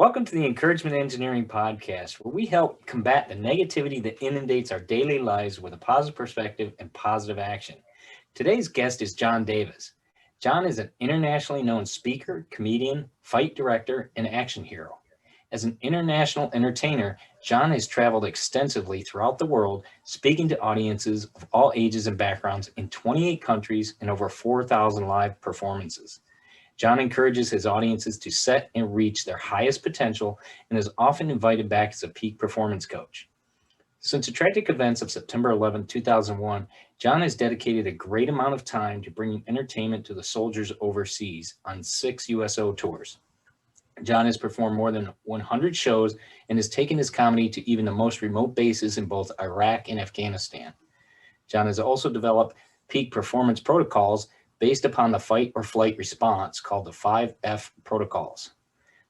Welcome to the Encouragement Engineering Podcast, where we help combat the negativity that inundates our daily lives with a positive perspective and positive action. Today's guest is John Davis. John is an internationally known speaker, comedian, fight director, and action hero. As an international entertainer, John has traveled extensively throughout the world, speaking to audiences of all ages and backgrounds in 28 countries and over 4,000 live performances. John encourages his audiences to set and reach their highest potential and is often invited back as a peak performance coach. Since the tragic events of September 11, 2001, John has dedicated a great amount of time to bringing entertainment to the soldiers overseas on 6 USO tours. John has performed more than 100 shows and has taken his comedy to even the most remote bases in both Iraq and Afghanistan. John has also developed peak performance protocols based upon the fight or flight response called the 5F protocols,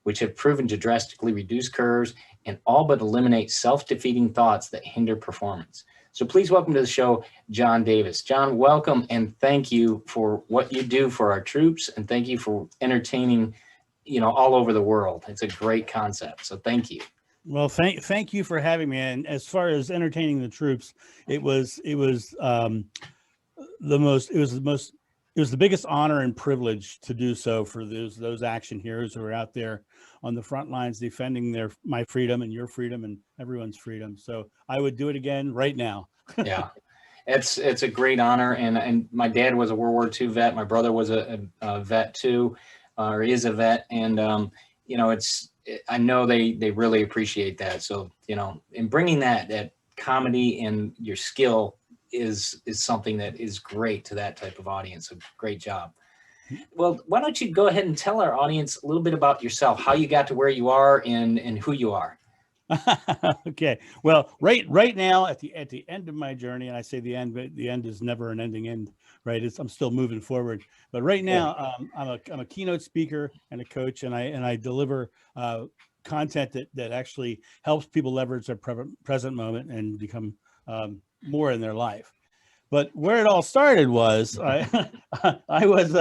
which have proven to drastically reduce curves and all but eliminate self-defeating thoughts that hinder performance. So please welcome to the show, John Davis. John, welcome and thank you for what you do for our troops, and thank you for entertaining, all over the world. It's a great concept. So thank you. Well, thank you for having me. And as far as entertaining the troops, it was the biggest honor and privilege to do so for those action heroes who are out there on the front lines defending my freedom and your freedom and everyone's freedom. So I would do it again right now. Yeah, it's a great honor. And my dad was a World War II vet. My brother was a vet too, or is a vet. And, I know they really appreciate that. So, in bringing that comedy and your skill is something that is great to that type of audience. So great job. Well, why don't you go ahead and tell our audience a little bit about yourself, how you got to where you are and who you are. Okay. Well, right now at the end of my journey, and I say the end, but the end is never an ending end, right? I'm still moving forward. But right now, I'm a keynote speaker and a coach, and I deliver content that actually helps people leverage their present moment and become more in their life. But where it all started was I was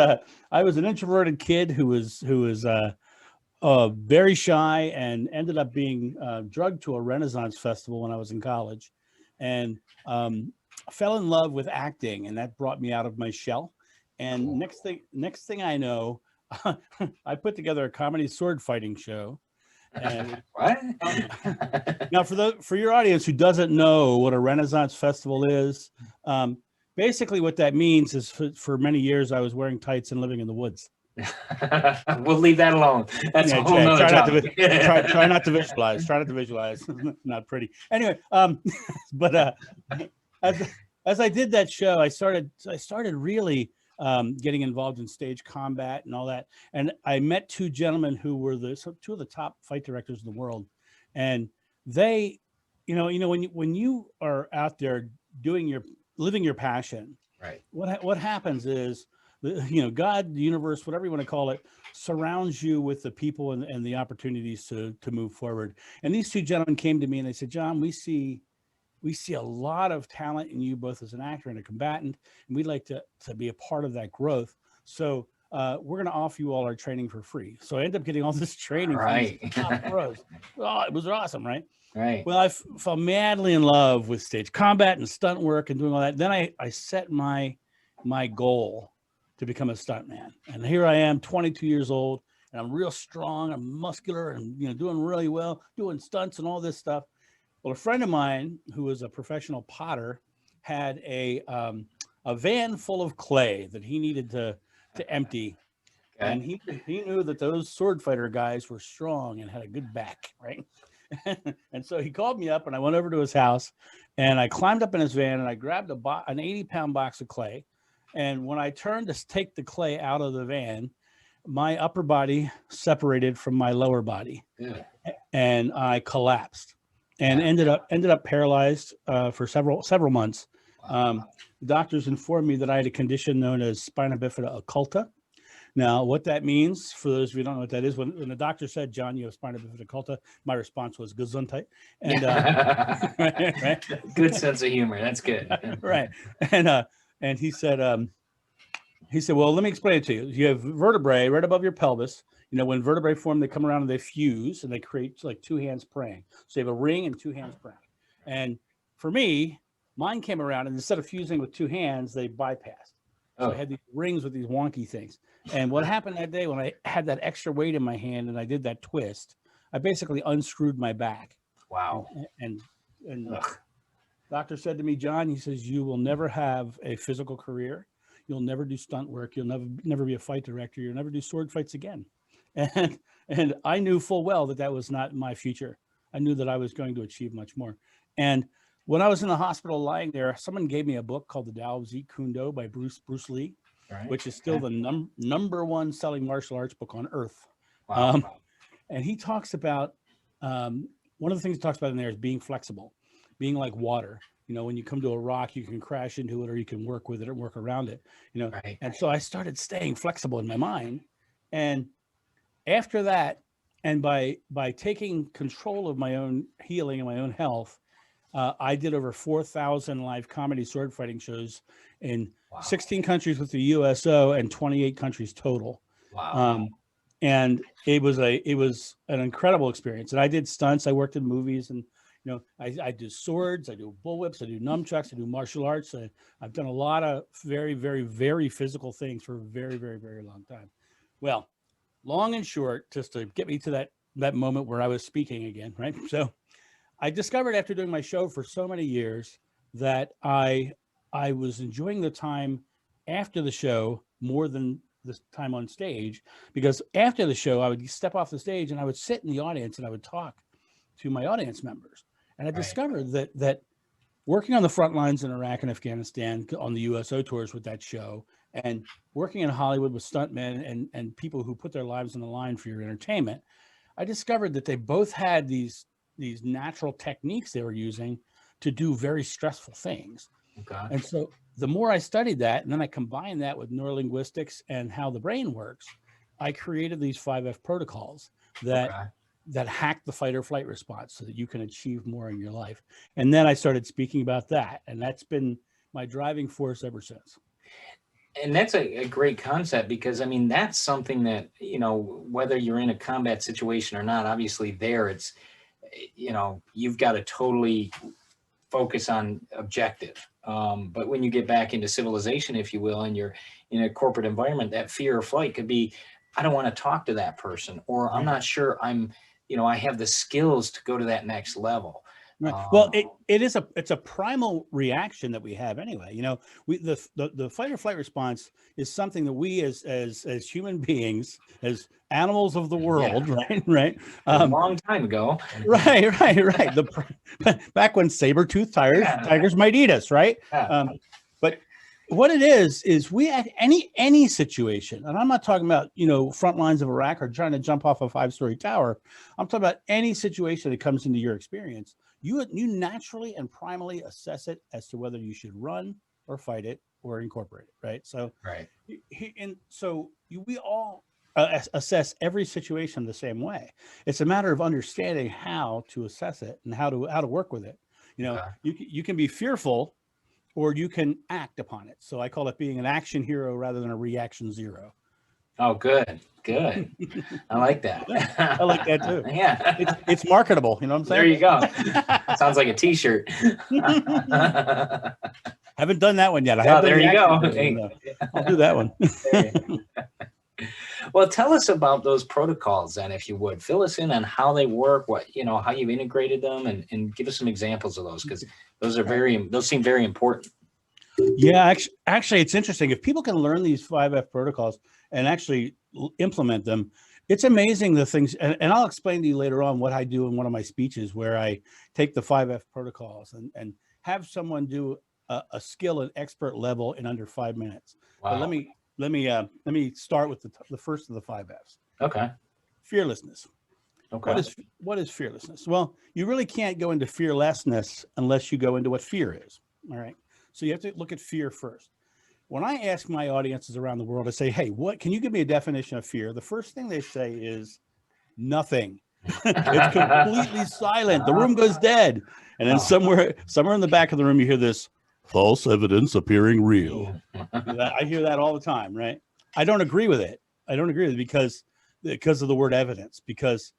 an introverted kid who was very shy and ended up being drugged to a Renaissance festival when I was in college, and fell in love with acting, and that brought me out of my shell. And cool. next thing I know, I put together a comedy sword fighting show. And what? Now, for your audience who doesn't know what a Renaissance festival is, basically what that means is for many years I was wearing tights and living in the woods. We'll leave that alone. That's a whole nother topic. Try not to visualize. Try not to visualize. Not pretty. Anyway, but as I did that show, I started really getting involved in stage combat and all that. And I met two gentlemen who were two of the top fight directors in the world. And they, when you are out there living your passion, right? What happens is, God, the universe, whatever you want to call it, surrounds you with the people and the opportunities to move forward. And these two gentlemen came to me and they said, John, we see a lot of talent in you, both as an actor and a combatant, and we'd like to be a part of that growth. So we're going to offer you all our training for free. So I ended up getting all this training right. from top pros. Oh, it was awesome, right? Right. Well, I fell madly in love with stage combat and stunt work and doing all that. Then I set my goal to become a stuntman. And here I am, 22 years old, and I'm real strong, I'm muscular, and doing really well, doing stunts and all this stuff. Well, a friend of mine who was a professional potter had a van full of clay that he needed to empty. Okay. And he knew that those sword fighter guys were strong and had a good back, right? And so he called me up, and I went over to his house, and I climbed up in his van, and I grabbed an 80-pound box of clay. And when I turned to take the clay out of the van, my upper body separated from my lower body, and I collapsed. And ended up paralyzed for several months. The doctors informed me that I had a condition known as spina bifida occulta. Now, what that means, for those of you who don't know what that is, when the doctor said, John, you have spina bifida occulta, my response was Gesundheit. And right? Good sense of humor. That's good. Right. And he said, well, let me explain it to you. You have vertebrae right above your pelvis. You know, when vertebrae form, they come around and they fuse and they create like two hands praying. So you have a ring and two hands praying. And for me, mine came around and instead of fusing with two hands, they bypassed. So I had these rings with these wonky things. And what happened that day when I had that extra weight in my hand and I did that twist, I basically unscrewed my back. Wow. And doctor said to me, John, he says, you will never have a physical career. You'll never do stunt work. You'll never be a fight director. You'll never do sword fights again. And I knew full well that that was not my future. I knew that I was going to achieve much more. And when I was in the hospital lying there, someone gave me a book called The Tao of Jeet Kune Do by Bruce Lee, which is still the number one selling martial arts book on earth. Wow. And he talks about, one of the things he talks about in there is being flexible, being like water. You know, when you come to a rock, you can crash into it or you can work with it or work around it, you know. And so I started staying flexible in my mind. And after that, and by taking control of my own healing and my own health, I did over 4,000 live comedy sword fighting shows in 16 countries with the USO and 28 countries total. Wow. And it was an incredible experience. And I did stunts. I worked in movies, and you know, I do swords, I do bullwhips, I do nunchucks, I do martial arts. I've done a lot of very, very, very physical things for a very, very, very long time. Well, long and short, just to get me to that moment where I was speaking again, right? So I discovered after doing my show for so many years that I was enjoying the time after the show more than the time on stage, because after the show, I would step off the stage and I would sit in the audience and I would talk to my audience members. And I discovered that working on the front lines in Iraq and Afghanistan on the USO tours with that show, and working in Hollywood with stuntmen and people who put their lives on the line for your entertainment, I discovered that they both had these natural techniques they were using to do very stressful things. And so the more I studied that, and then I combined that with neurolinguistics and how the brain works, I created these 5F protocols that hack the fight or flight response so that you can achieve more in your life. And then I started speaking about that, and that's been my driving force ever since. And that's a great concept, because I mean, that's something that, you know, whether you're in a combat situation or not, obviously there it's, you know, you've got to totally focus on objective. But when you get back into civilization, if you will, and you're in a corporate environment, that fear or flight could be, I don't want to talk to that person, or I'm not sure I have the skills to go to that next level. Well, it's a primal reaction that we have anyway. You know, the fight or flight response is something that we as human beings, as animals of the world, right? A long time ago. Right. Back when saber-toothed tigers might eat us, right? But what it is we at any situation, and I'm not talking about, you know, front lines of Iraq or trying to jump off a 5-story tower. I'm talking about any situation that comes into your experience. You naturally and primally assess it as to whether you should run or fight it or incorporate it, right? So, we all assess every situation the same way. It's a matter of understanding how to assess it and how to work with it. You know, you can be fearful, or you can act upon it. So I call it being an action hero rather than a reaction zero. Oh, good. I like that. I like that too. Yeah. It's marketable. You know what I'm saying? There you go. Sounds like a t-shirt. Haven't done that one yet. There you go. I'll do that one. Well, tell us about those protocols then, if you would. Fill us in on how they work, how you've integrated them, and give us some examples of those, because those seem very important. Yeah, actually, it's interesting. If people can learn these 5F protocols and actually implement them, it's amazing the things. And I'll explain to you later on what I do in one of my speeches, where I take the 5F protocols and have someone do a skill and expert level in under 5 minutes. Wow. But let me start with the first of the 5Fs. Okay. Fearlessness. Okay. What is fearlessness? Well, you really can't go into fearlessness unless you go into what fear is. All right. So you have to look at fear first. When I ask my audiences around the world, I say, hey, can you give me a definition of fear? The first thing they say is nothing. It's completely silent. The room goes dead. And then somewhere in the back of the room, you hear this false evidence appearing real. I hear that all the time, right? I don't agree with it. Because because of the word evidence. Because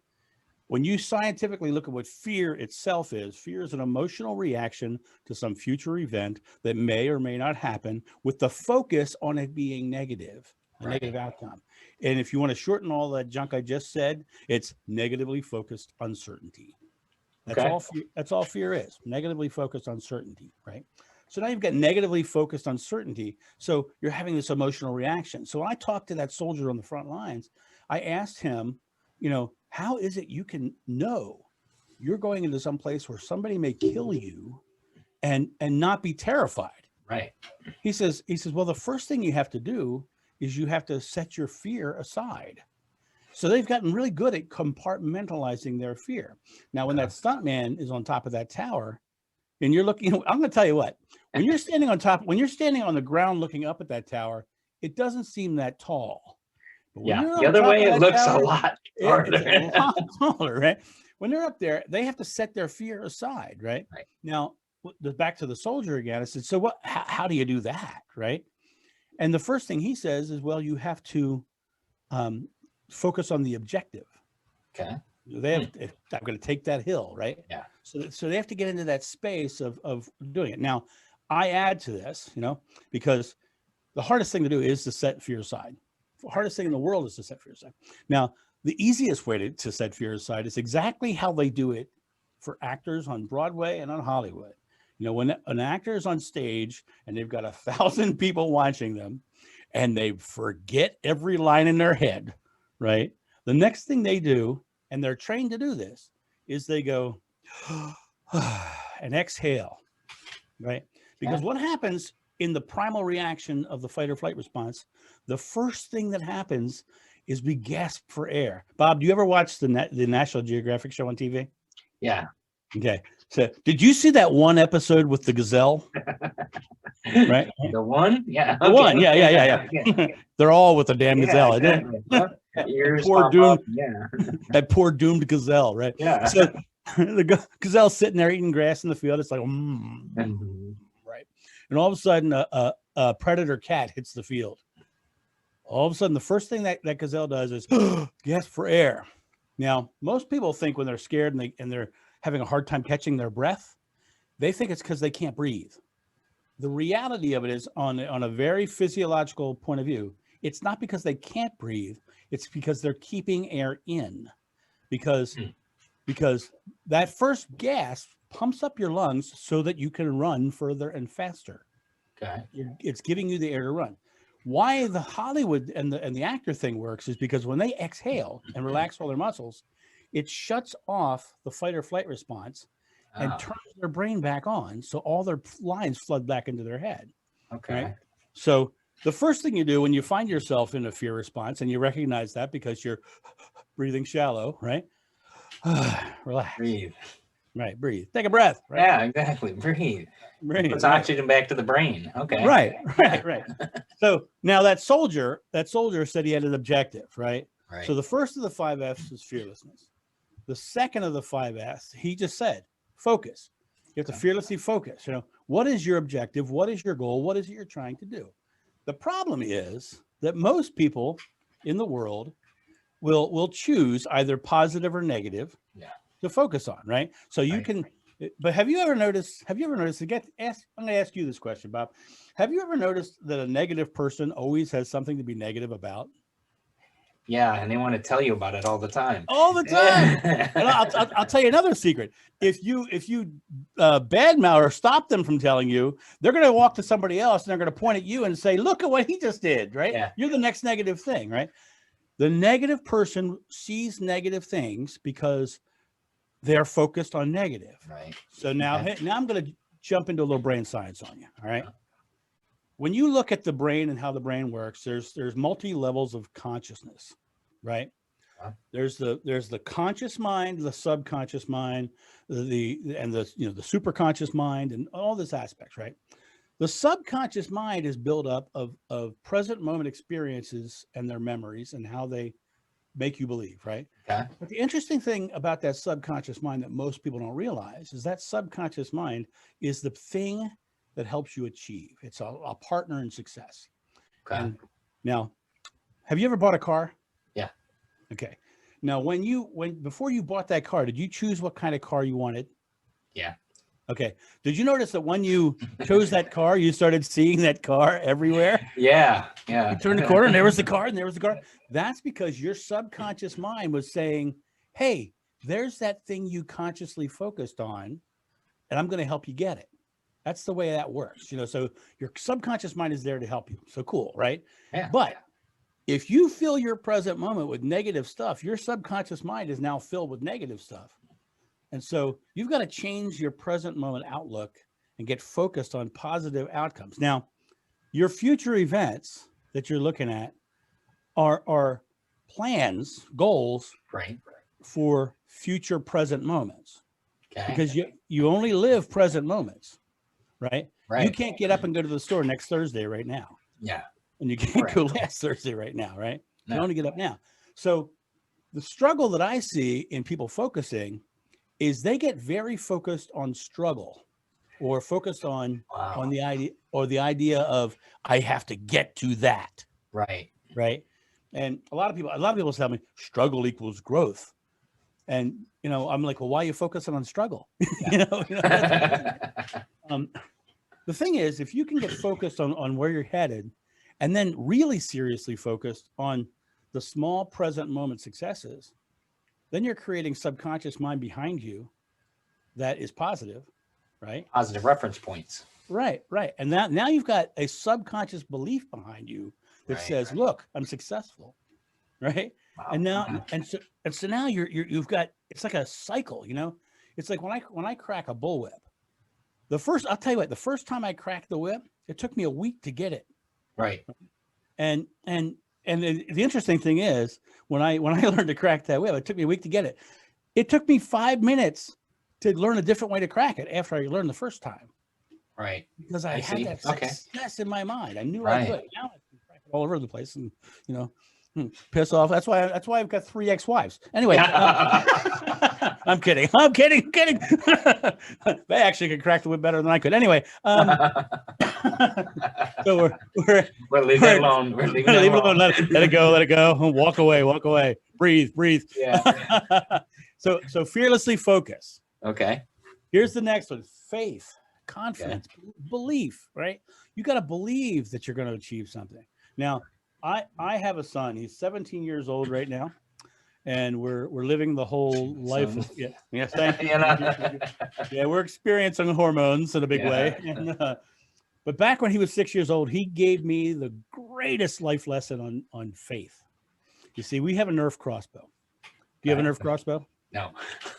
when you scientifically look at what fear itself is, fear is an emotional reaction to some future event that may or may not happen with the focus on it being negative, a negative outcome. And if you want to shorten all that junk I just said, it's negatively focused uncertainty. That's all fear, that's all fear is, negatively focused uncertainty, right? So now you've got negatively focused uncertainty. So you're having this emotional reaction. So when I talked to that soldier on the front lines, I asked him, you know, how is it you can know you're going into some place where somebody may kill you and not be terrified? Right. He says, well, the first thing you have to do is you have to set your fear aside. So they've gotten really good at compartmentalizing their fear. Now, when that stuntman is on top of that tower and you're looking, I'm going to tell you what, when you're standing on top, when you're standing on the ground looking up at that tower, it doesn't seem that tall. But when you're the other way, it looks tower, a lot harder. It's a lot taller, right? When they're up there, they have to set their fear aside, right? Now, back to the soldier again, I said, so what, how do you do that, right? And the first thing he says is, well, you have to focus on the objective. Okay. They have, I'm going to take that hill, right? Yeah. So they have to get into that space of doing it. Now, I add to this, you know, because the hardest thing to do is to set fear aside. The hardest thing in the world is to set fear aside. Now, the easiest way to set fear aside is exactly how they do it for actors on Broadway and on Hollywood. You know, when an actor is on stage and they've got 1,000 people watching them and they forget every line in their head, right? The next thing they do, and they're trained to do this, is they go and exhale, right? Because what happens in the primal reaction of the fight or flight response, the first thing that happens is we gasp for air. Bob, do you ever watch the National Geographic show on TV? Yeah. Okay. So did you see that one episode with the gazelle? Right? The one? Yeah. The one. Yeah. They're all with the damn gazelle. Exactly. Ears poor doomed, yeah. that poor doomed gazelle, right? Yeah. So the gazelle's sitting there eating grass in the field. It's like, right. And all of a sudden, a predator cat hits the field. All of a sudden, the first thing that gazelle does is gasp for air. Now, most people think when they're scared and they're having a hard time catching their breath, they think it's because they can't breathe. The reality of it is, on a very physiological point of view, it's not because they can't breathe. It's because they're keeping air in. Because that first gasp pumps up your lungs so that you can run further and faster. Okay. It's giving you the air to run. Why the Hollywood and the actor thing works is because when they exhale and relax all their muscles, it shuts off the fight or flight response and turns their brain back on. So all their lines flood back into their head. Okay. Right? So the first thing you do when you find yourself in a fear response, and you recognize that because you're breathing shallow, right? Relax. Breathe. Right. Breathe. Take a breath. Right? Yeah, exactly. Breathe. Puts oxygen back to the brain. Okay. Right. So now that soldier said he had an objective, right? So the first of the 5 F's is fearlessness. The second of the 5 F's, he just said, focus. You have to fearlessly focus. You know, what is your objective? What is your goal? What is it you're trying to do? The problem is that most people in the world will choose either positive or negative to focus on, right? So you can, but have you ever noticed, I'm going to ask you this question, Bob. Have you ever noticed that a negative person always has something to be negative about? Yeah, and they want to tell you about it all the time. All the time. And I'll tell you another secret. If you badmouth or stop them from telling you, they're going to walk to somebody else and they're going to point at you and say, "Look at what he just did." Right? Yeah. You're the next negative thing, right? The negative person sees negative things because they're focused on negative. Right. So now I'm going to jump into a little brain science on you. All right. When you look at the brain and how the brain works, there's multi levels of consciousness, right? There's the conscious mind, the subconscious mind, the superconscious mind, and all this aspects, right? The subconscious mind is built up of present moment experiences and their memories and how they make you believe, right? Okay. But the interesting thing about that subconscious mind that most people don't realize is that subconscious mind is the thing that helps you achieve. It's a partner in success. Okay. And now, have you ever bought a car? Yeah. Okay. Now, before you bought that car, did you choose what kind of car you wanted? Yeah. Okay. Did you notice that when you chose that car, you started seeing that car everywhere? Yeah. You Yeah. turned the corner and there was the car and there was the car. That's because your subconscious mind was saying, hey, there's that thing you consciously focused on, and I'm going to help you get it. That's the way that works. So your subconscious mind is there to help you. So cool, right? Yeah. But if you fill your present moment with negative stuff, your subconscious mind is now filled with negative stuff. And so you've got to change your present moment outlook and get focused on positive outcomes. Now, your future events that you're looking at are plans, goals Right. for future present moments, Okay. because you only live present moments, right? Right. You can't get up and go to the store next Thursday right now. Yeah. And you can't Right. go last Thursday right now, right? You No. only get up now. So the struggle that I see in people focusing is they get very focused on struggle, or focused on Wow. the idea of I have to get to that, Right. right? And a lot of people tell me struggle equals growth. And I'm like, well, why are you focusing on struggle? Yeah. The thing is, if you can get focused on where you're headed, and then really seriously focused on the small present moment successes, then you're creating subconscious mind behind you that is positive, right? Positive reference points. Right. And now you've got a subconscious belief behind you that Right. says, look, I'm successful, right? Wow. And now, so now you've got, it's like a cycle, it's like when I crack a bullwhip, I'll tell you what, the first time I cracked the whip, it took me a week to get it. Right. And the interesting thing is, when I learned to crack that whip, it took me a week to get it. It took me 5 minutes to learn a different way to crack it after I learned the first time. Right. Because I had that success in my mind. I knew I could. Now I can crack it all over the place and, piss off. That's why I've got 3 ex-wives. Anyway, I'm kidding. They actually could crack the whip better than I could. Anyway, so we'll leave it alone. We're leaving it alone. Let it go. Walk away. Breathe. Yeah. So fearlessly focus. Okay. Here's the next one: faith, confidence, belief. Right? You got to believe that you're going to achieve something. Now, I have a son. He's 17 years old right now, and we're living the whole life. Yes, thank you. Yeah, we're experiencing hormones in a big way. And, but back when he was 6 years old, he gave me the greatest life lesson on faith. You see, we have a Nerf crossbow. Do you have a Nerf crossbow? No.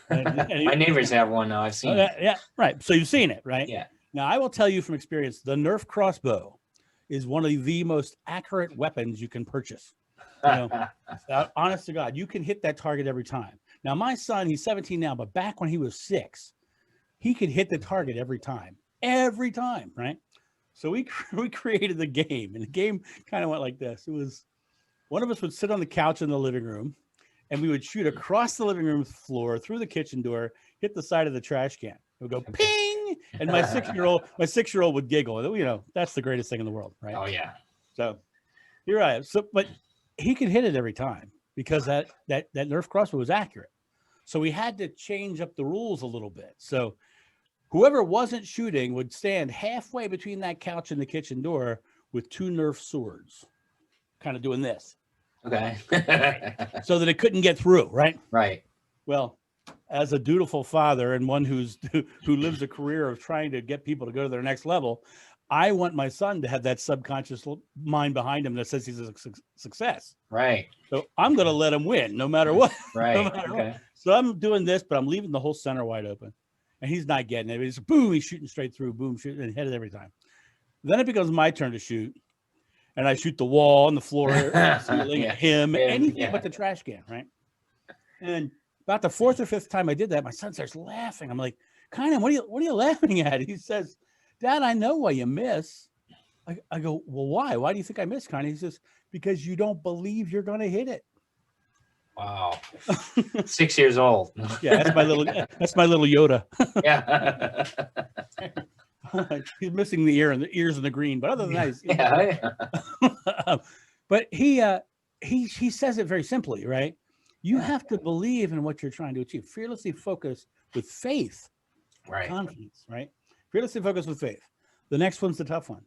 My neighbors have one now. I've seen it. Yeah, right. So you've seen it, right? Yeah. Now, I will tell you from experience, the Nerf crossbow is one of the most accurate weapons you can purchase. Honest to God, you can hit that target every time. Now, my son, he's 17 now, but back when he was 6, he could hit the target every time, right? So we created the game, and the game kind of went like this. It was, one of us would sit on the couch in the living room, and we would shoot across the living room floor, through the kitchen door, hit the side of the trash can. It would go ping, and my 6-year-old would giggle. That's the greatest thing in the world, right? Oh yeah. So here I am. But he could hit it every time because that Nerf crossbow was accurate. So we had to change up the rules a little bit. So whoever wasn't shooting would stand halfway between that couch and the kitchen door with 2 Nerf swords, kind of doing this. Okay. So that it couldn't get through, right? Right. Well, as a dutiful father and one who lives a career of trying to get people to go to their next level, I want my son to have that subconscious mind behind him that says he's a success. Right. So I'm going to let him win no matter what. Right. No matter what. So I'm doing this, but I'm leaving the whole center wide open. And he's not getting it. It's boom, he's shooting straight through, boom, shooting and hit it every time. Then it becomes my turn to shoot. And I shoot the wall and the floor, ceiling, him, anything but the trash can, right? And about the 4th or 5th time I did that, my son starts laughing. I'm like, Kynan, what are you laughing at? He says, Dad, I know why you miss. I go, well, why? Why do you think I miss, Kynan? He says, because you don't believe you're going to hit it. Wow. 6 years old. Yeah, that's my little Yoda. Yeah. He's missing the ears and the green, but other than that, but he says it very simply, right? You have to believe in what you're trying to achieve. Fearlessly focus with faith, Right. confidence, right? Fearlessly focus with faith. The next one's the tough one.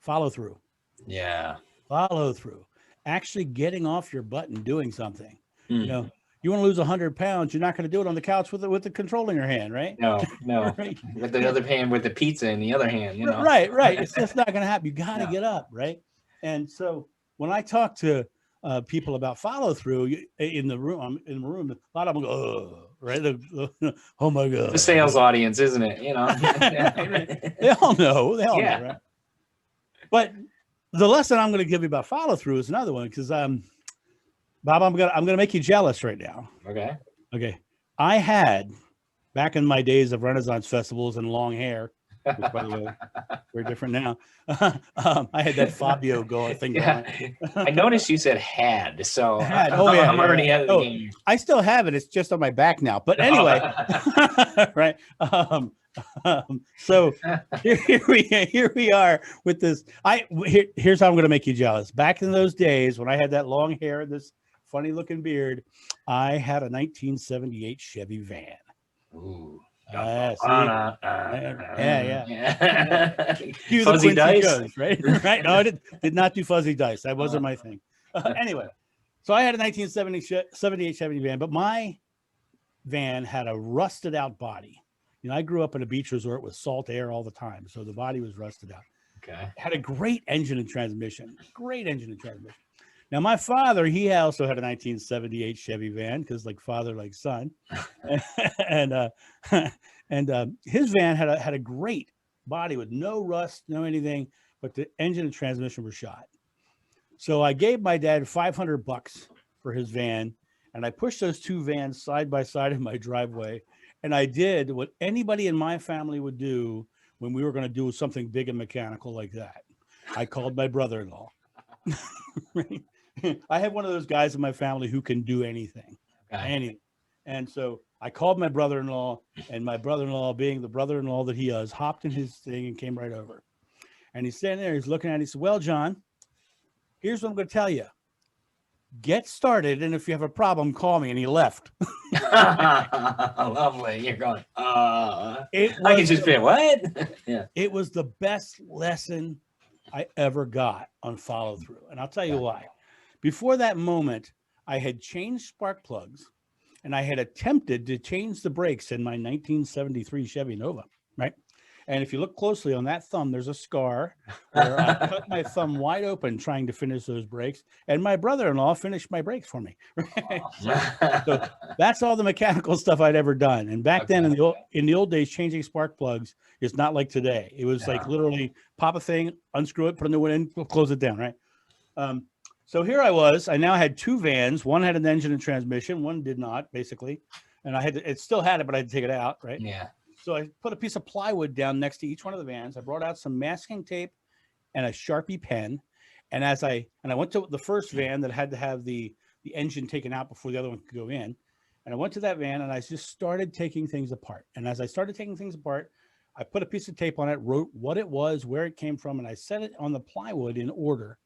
Follow through. Yeah. Follow through. Actually getting off your butt and doing something. You Mm. know, you want to lose 100 pounds, you're not going to do it on the couch with the control in your hand, right? No, no. Right. With the other hand, with the pizza in the other hand, you know. Right. It's just not going to happen. You got to No. get up, right? And so when I talk to people about follow through in the room, a lot of them go, oh, right? Oh my God. The sales audience, isn't it? You know. Right. They all know. They all Yeah. know, right? But the lesson I'm going to give you about follow through is another one because Bob, I'm gonna make you jealous right now. Okay. Okay. I had back in my days of Renaissance festivals and long hair, which by the way, we're different now. I had that Fabio thing Yeah. going. I noticed you said had, so Had. Oh, yeah, I'm already ahead of the Oh, game. I still have it. It's just on my back now. But anyway, right. So here we are with this. Here's how I'm going to make you jealous. Back in those days when I had that long hair and this funny looking beard, I had a 1978 Chevy van. Ooh. Yeah. Cue the Fuzzy Quincy dice, Jones, right? Right. No, I did not do fuzzy dice. That wasn't my thing. Anyway, so I had a 1978 Chevy van, but my van had a rusted out body. You know, I grew up in a beach resort with salt air all the time, so the body was rusted out. Okay. Had a great engine and transmission. Now, my father, he also had a 1978 Chevy van because, like father, like son, and his van had a great body with no rust, no anything, but the engine and transmission were shot. So I gave my dad $500 for his van, and I pushed those two vans side by side in my driveway, and I did what anybody in my family would do when we were going to do something big and mechanical like that. I called my brother-in-law. Right? I have one of those guys in my family who can do anything, anything. And so I called my brother-in-law, and my brother-in-law, being the brother-in-law that he is, hopped in his thing and came right over. And he's standing there, he's looking at it, he said, well, John, here's what I'm going to tell you. Get started, and if you have a problem, call me. And he left. Lovely. You're going, I can just feel what? Yeah. It was the best lesson I ever got on follow through. And I'll tell you why. Before that moment, I had changed spark plugs, and I had attempted to change the brakes in my 1973 Chevy Nova, right? And if you look closely on that thumb, there's a scar where I cut my thumb wide open trying to finish those brakes. And my brother-in-law finished my brakes for me. Right? So that's all the mechanical stuff I'd ever done. And back then in the old days, changing spark plugs is not like today. It was like literally pop a thing, unscrew it, put a new one in, close it down, right? So here I was. I now had two vans. One had an engine and transmission. One did not, basically. And it still had it, but I had to take it out, right? Yeah. So I put a piece of plywood down next to each one of the vans. I brought out some masking tape and a Sharpie pen. And I went to the first van that had to have the engine taken out before the other one could go in. And I went to that van and I just started taking things apart. And as I started taking things apart, I put a piece of tape on it, wrote what it was, where it came from, and I set it on the plywood in order.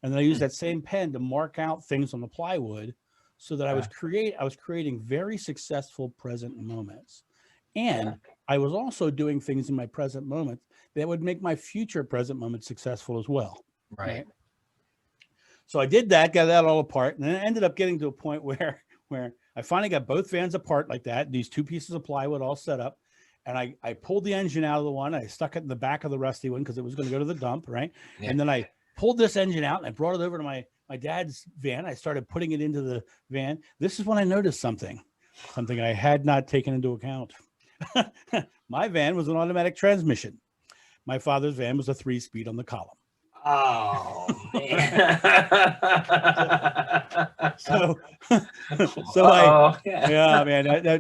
And then I used that same pen to mark out things on the plywood so that I was creating very successful present moments. And I was also doing things in my present moment that would make my future present moments successful as well. Right. So I did that, got that all apart, and then I ended up getting to a point where I finally got both vans apart like that, these two pieces of plywood all set up. And I pulled the engine out of the one, I stuck it in the back of the rusty one because it was going to go to the dump, right? Yeah. And then I pulled this engine out and I brought it over to my dad's van. I started putting it into the van. This is when I noticed something I had not taken into account. My van was an automatic transmission. My father's van was a 3-speed on the column. Oh, man.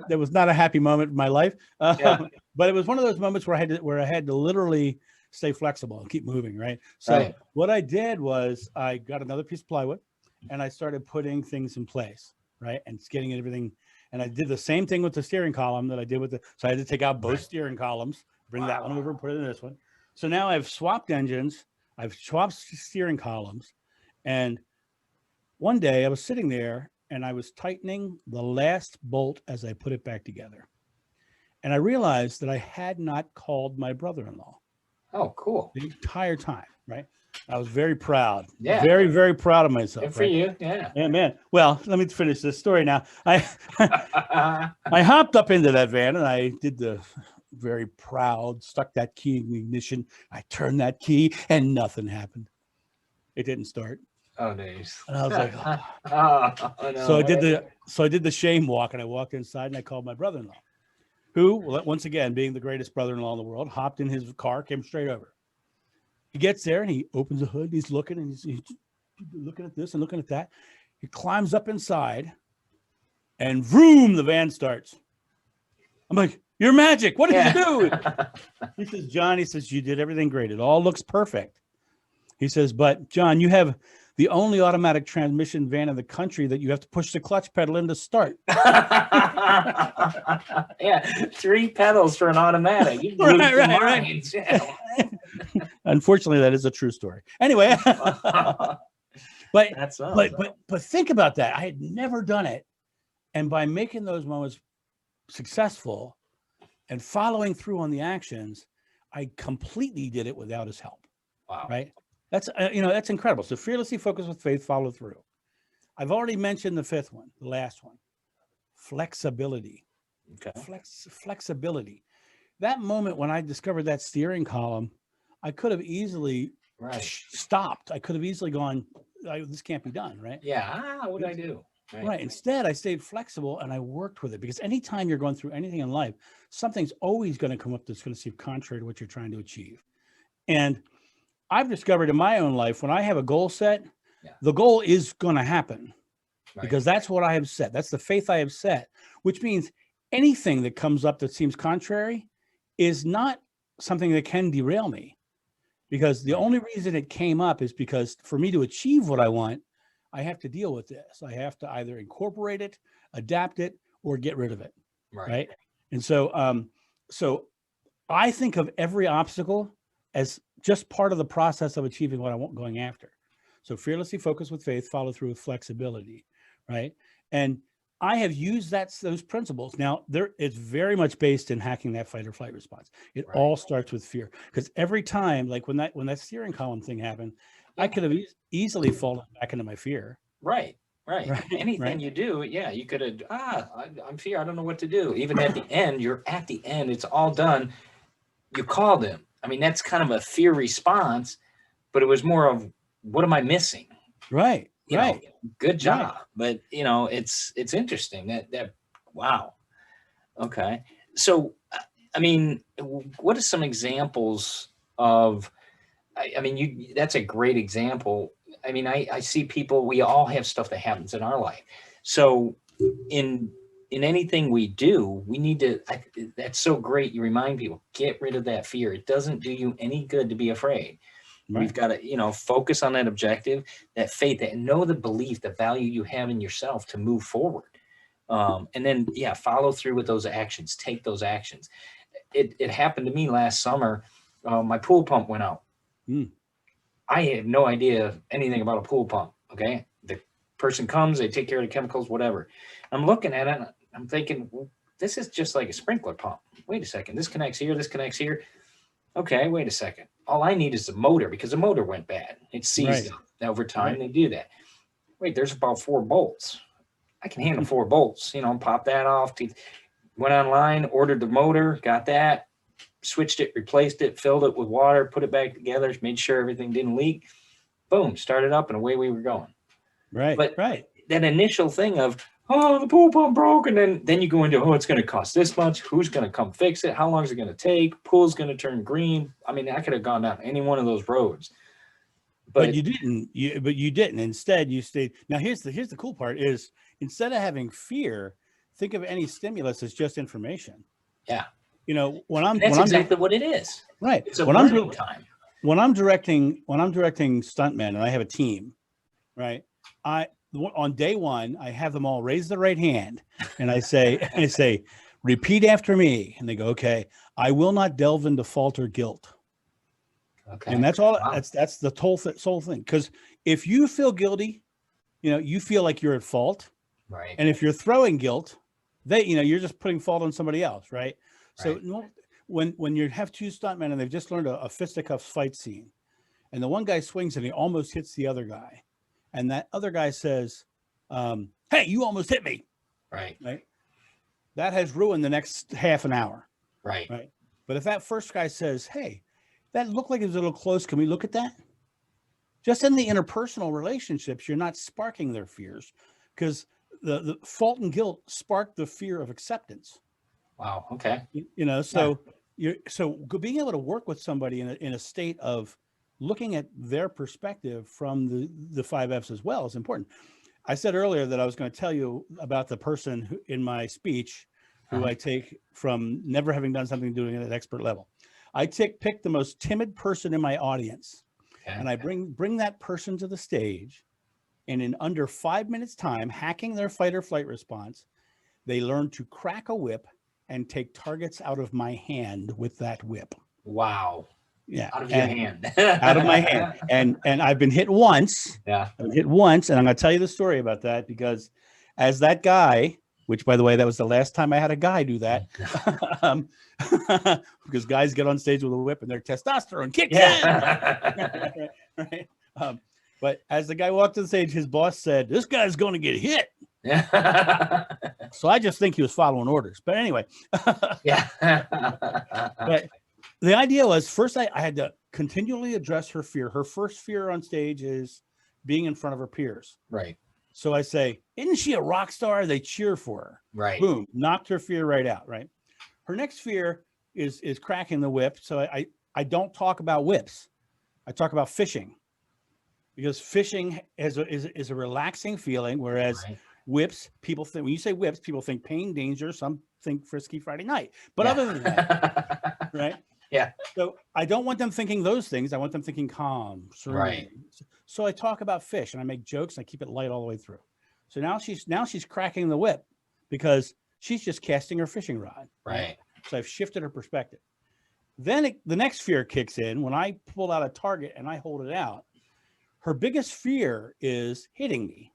That was not a happy moment in my life. But it was one of those moments where I had to literally stay flexible and keep moving, right? So what I did was I got another piece of plywood and I started putting things in place, right? And getting everything. And I did the same thing with the steering column that I did so I had to take out both steering columns, bring that one over and put it in this one. So now I've swapped engines, I've swapped steering columns. And one day I was sitting there and I was tightening the last bolt as I put it back together. And I realized that I had not called my brother-in-law Oh, cool. the entire time, right? I was very proud. Yeah. Very, very proud of myself. Good for right? you. Yeah. Yeah, man. Well, let me finish this story now. I hopped up into that van and I did the very proud, stuck that key in the ignition. I turned that key and nothing happened. It didn't start. Oh, nice. And I was like, oh, no. so I did the shame walk, and I walked inside and I called my brother-in-law, who, once again, being the greatest brother-in-law in the world, hopped in his car, came straight over. He gets there and he opens the hood. He's looking and he's looking at this and looking at that. He climbs up inside and vroom, the van starts. I'm like, you're magic. What did you do? He says, John, he says, you did everything great. It all looks perfect. He says, but John, you have the only automatic transmission van in the country that you have to push the clutch pedal in to start. Yeah, 3 pedals for an automatic. You blew Right, your right. minds. Yeah. Unfortunately, that is a true story. Anyway, but That's awesome. but think about that. I had never done it, and by making those moments successful and following through on the actions, I completely did it without his help. Wow. Right? That's that's incredible. So fearlessly focus with faith, follow through. I've already mentioned the 5th one, the last one, flexibility. Okay. Flexibility. That moment when I discovered that steering column, I could have easily stopped. I could have easily gone, this can't be done, right? Yeah. What did I do? Right. Instead, I stayed flexible and I worked with it, because anytime you're going through anything in life, something's always going to come up that's going to seem contrary to what you're trying to achieve. And I've discovered in my own life, when I have a goal set, the goal is going to happen, because that's what I have set. That's the faith I have set, which means anything that comes up that seems contrary is not something that can derail me, because the only reason it came up is because for me to achieve what I want, I have to deal with this. I have to either incorporate it, adapt it, or get rid of it. Right. And so, so I think of every obstacle as just part of the process of achieving what I want going after. So fearlessly focus with faith, follow through with flexibility. Right. And I have used those principles. Now, it's very much based in hacking that fight or flight response. It all starts with fear, because every time, like when that steering column thing happened, I could have easily fallen back into my fear. Right. Anything you do, you could have, I'm fear. I don't know what to do. Even at the end, it's all done. You called him. I mean, that's kind of a fear response, but it was more of, what am I missing? Right. You know, good job. But it's interesting that wow. Okay. So, I mean, what are some examples of, I mean, that's a great example. I mean, I see people, we all have stuff that happens in our life. So in anything we do, we need to, that's so great. You remind people, get rid of that fear. It doesn't do you any good to be afraid. We've got to, focus on that objective, that faith, that know the belief, the value you have in yourself to move forward. And then, follow through with those actions, take those actions. It happened to me last summer. My pool pump went out. I had no idea anything about a pool pump. Okay. The person comes, they take care of the chemicals, whatever. I'm looking at it and I'm thinking, well, this is just like a sprinkler pump. Wait a second. This connects here. This connects here. Okay. Wait a second. All I need is the motor, because the motor went bad. It seized up. Over time. They do that. Wait, there's about 4 bolts. I can handle 4 bolts, pop that off. Went online, ordered the motor, got that, switched it, replaced it, filled it with water, put it back together, made sure everything didn't leak. Boom, started up, and away we were going. But that initial thing of, the pool pump broke, and then you go into, it's going to cost this much. Who's going to come fix it? How long is it going to take? Pool's going to turn green. I mean, I could have gone down any one of those roads. But you didn't. You didn't. Instead, you stayed. Now, here's the cool part is, instead of having fear, think of any stimulus as just information. Yeah. That's exactly what it is. Right. It's a learning time. When I'm directing stuntmen and I have a team, right? On day 1, I have them all raise their right hand and I say, repeat after me. And they go, okay, I will not delve into fault or guilt. Okay. And that's all. Wow. That's the sole thing. Because if you feel guilty, you feel like you're at fault, Right. And if you're throwing guilt, you're just putting fault on somebody else, right? So when you have two stuntmen and they've just learned a fisticuffs fight scene, and the one guy swings and he almost hits the other guy, and that other guy says, "Hey, you almost hit me," Right. right? That has ruined the next half an hour, Right. right? But if that first guy says, "Hey, that looked like it was a little close. Can we look at that?" Just in the interpersonal relationships, you're not sparking their fears, because the fault and guilt spark the fear of acceptance. Wow. Okay. So being able to work with somebody in a state of looking at their perspective from the 5 F's as well is important. I said earlier that I was going to tell you about the person who, in my speech, who I take from never having done something doing it at expert level. I pick the most timid person in my audience, and I bring that person to the stage, and in under 5 minutes time, hacking their fight or flight response, they learn to crack a whip and take targets out of my hand with that whip. Wow. Yeah. Out of your hand. Out of my hand. And I've been hit once. Yeah. I've hit once, and I'm going to tell you the story about that, because as that guy, which by the way, that was the last time I had a guy do that, because guys get on stage with a whip and their testosterone kicks in. Right? But as the guy walked on stage, his boss said, "This guy's going to get hit." So I just think he was following orders. But anyway, but the idea was, first I had to continually address her fear. Her first fear on stage is being in front of her peers. Right. So I say, "Isn't she a rock star?" They cheer for her. Right. Boom, knocked her fear right out. Right. Her next fear is cracking the whip. So I don't talk about whips. I talk about fishing, because fishing is a relaxing feeling, whereas whips, people think, when you say whips, people think pain, danger, some think Frisky Friday Night. But other than that, right? Yeah. So I don't want them thinking those things. I want them thinking calm, serene. Right. So I talk about fish and I make jokes and I keep it light all the way through. So now she's cracking the whip because she's just casting her fishing rod. Right. So I've shifted her perspective. Then the next fear kicks in when I pull out a target and I hold it out. Her biggest fear is hitting me.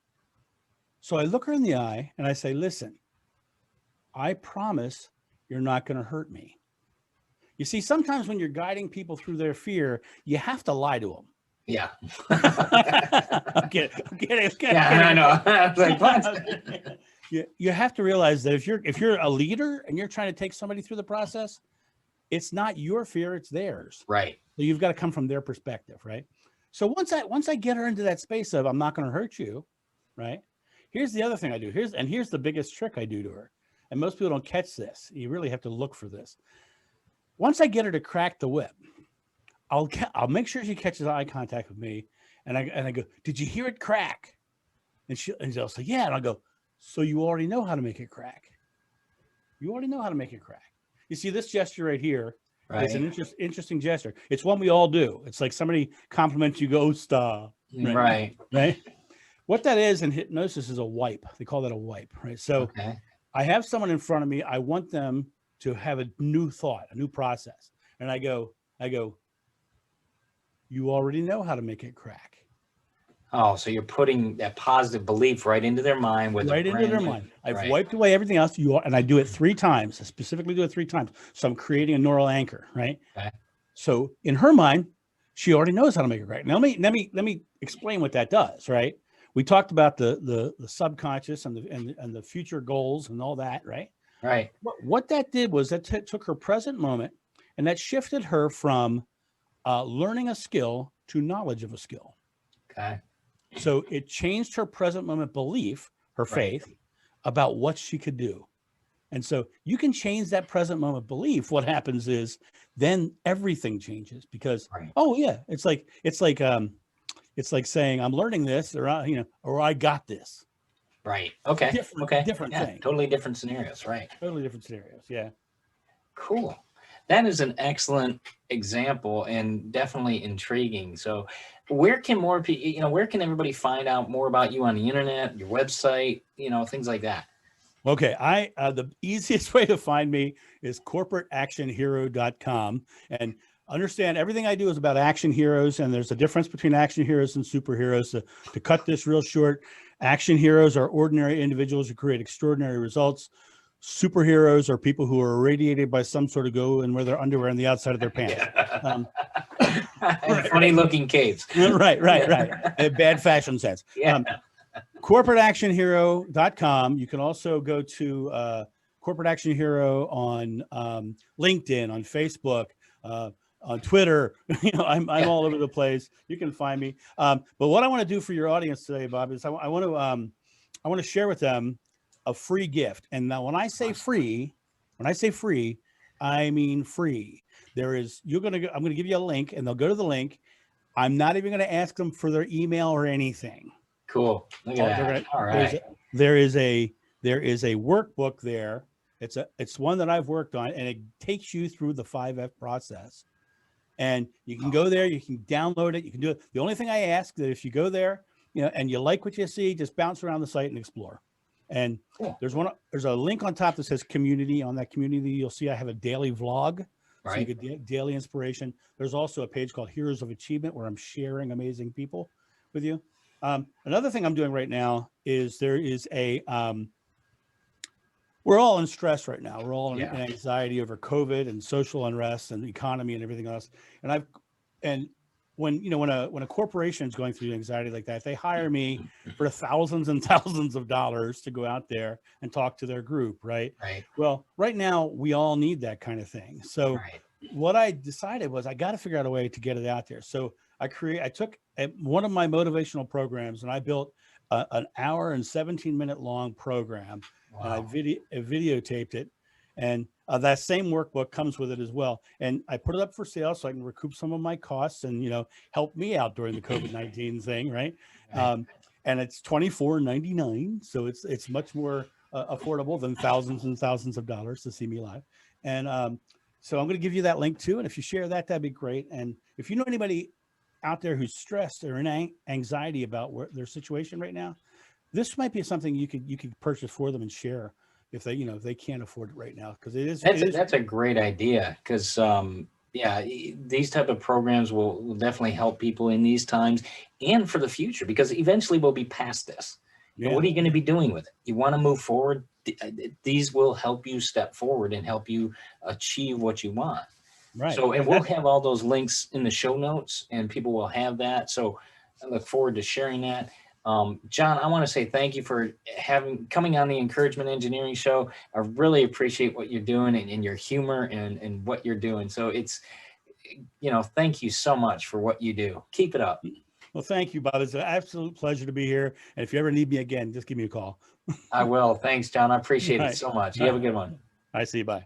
So I look her in the eye and I say, "Listen, I promise you're not going to hurt me." You see, sometimes when you're guiding people through their fear, you have to lie to them. Yeah. I'm kidding. I know. I was like, what? You have to realize that if you're a leader and you're trying to take somebody through the process, it's not your fear, it's theirs. Right. So you've got to come from their perspective, right? So once I get her into that space of "I'm not going to hurt you," right? Here's the other thing I do. Here's the biggest trick I do to her. And most people don't catch this. You really have to look for this. Once I get her to crack the whip, I'll make sure she catches eye contact with me, and I go, "Did you hear it crack?" And she'll say, "Yeah." And I'll go, "So you already know how to make it crack. You already know how to make it crack." You see this gesture right here. Right. It's an interesting gesture. It's one we all do. It's like somebody compliments you, go "Stop." Right. What that is in hypnosis is a wipe. They call that a wipe, right? So I have someone in front of me. I want them to have a new thought, a new process. And I go, "You already know how to make it crack." Oh, so you're putting that positive belief right into their mind. Into their mind. I've wiped away everything else. And I do it 3 times. I specifically do it 3 times. So I'm creating a neural anchor, right? Okay. So in her mind, she already knows how to make it crack. Now let me explain what that does, right? We talked about the subconscious and the future goals and all that, right? Right. What that did was that took her present moment, and that shifted her from learning a skill to knowledge of a skill. Okay. So it changed her present moment belief, her faith, about what she could do. And so you can change that present moment belief. What happens is then everything changes, because oh yeah, it's like saying, "I'm learning this," or or "I got this." Right. Okay. Different thing. Totally different scenarios. Right. Totally different scenarios. Yeah. Cool. That is an excellent example and definitely intriguing. So where can more people, where can everybody find out more about you on the internet, your website, things like that? Okay. The easiest way to find me is corporateactionhero.com, and understand everything I do is about action heroes. And there's a difference between action heroes and superheroes. To cut this real short, Action heroes are ordinary individuals who create extraordinary results. Superheroes are people who are irradiated by some sort of go and wear their underwear on the outside of their pants. And funny looking capes. Right. Bad fashion sense. Yeah. Corporateactionhero.com. You can also go to Corporate Action Hero on LinkedIn, on Facebook, on Twitter. I'm all over the place. You can find me. But what I want to do for your audience today, Bob, is I want to share with them a free gift. And now when I say free, I mean free. I'm going to give you a link, and they'll go to the link. I'm not even going to ask them for their email or anything. Cool. Look at that. All right. There is a workbook there. It's one that I've worked on, and it takes you through the 5F process. And you can go there, you can download it, you can do it. The only thing I ask that if you go there, and you like what you see, just bounce around the site and explore. And cool. There's a link on top that says community. On that community, you'll see I have a daily vlog. Right. So you get daily inspiration. There's also a page called Heroes of Achievement where I'm sharing amazing people with you. Another thing I'm doing right now is there is we're all in stress right now. We're all in anxiety over COVID and social unrest and economy and everything else. And when a corporation is going through anxiety like that, they hire me for thousands and thousands of dollars to go out there and talk to their group, right? Well, right now we all need that kind of thing. So what I decided was I got to figure out a way to get it out there. So I took one of my motivational programs and I built an hour and 17-minute long program. Wow. And I videotaped it. And that same workbook comes with it as well. And I put it up for sale so I can recoup some of my costs and, help me out during the COVID-19 thing. Right. And it's $24.99. So it's much more affordable than thousands and thousands of dollars to see me live. And so I'm going to give you that link too. And if you share that, that'd be great. And if you know anybody out there who's stressed or in anxiety about their situation right now, this might be something you could purchase for them and share. If they, if they can't afford it right now, because that's a great idea. Because these type of programs will definitely help people in these times and for the future, because eventually we'll be past this. Yeah. What are you going to be doing with it? You want to move forward. These will help you step forward and help you achieve what you want. Right. So, and we'll have all those links in the show notes, and people will have that. So I look forward to sharing that. John, I want to say thank you for coming on the Encouragement Engineering Show. I really appreciate what you're doing and your humor and what you're doing. So it's, thank you so much for what you do. Keep it up. Well, thank you, Bob. It's an absolute pleasure to be here. And if you ever need me again, just give me a call. I will. Thanks, John. I appreciate it so much. You have a good one. I see you. Bye.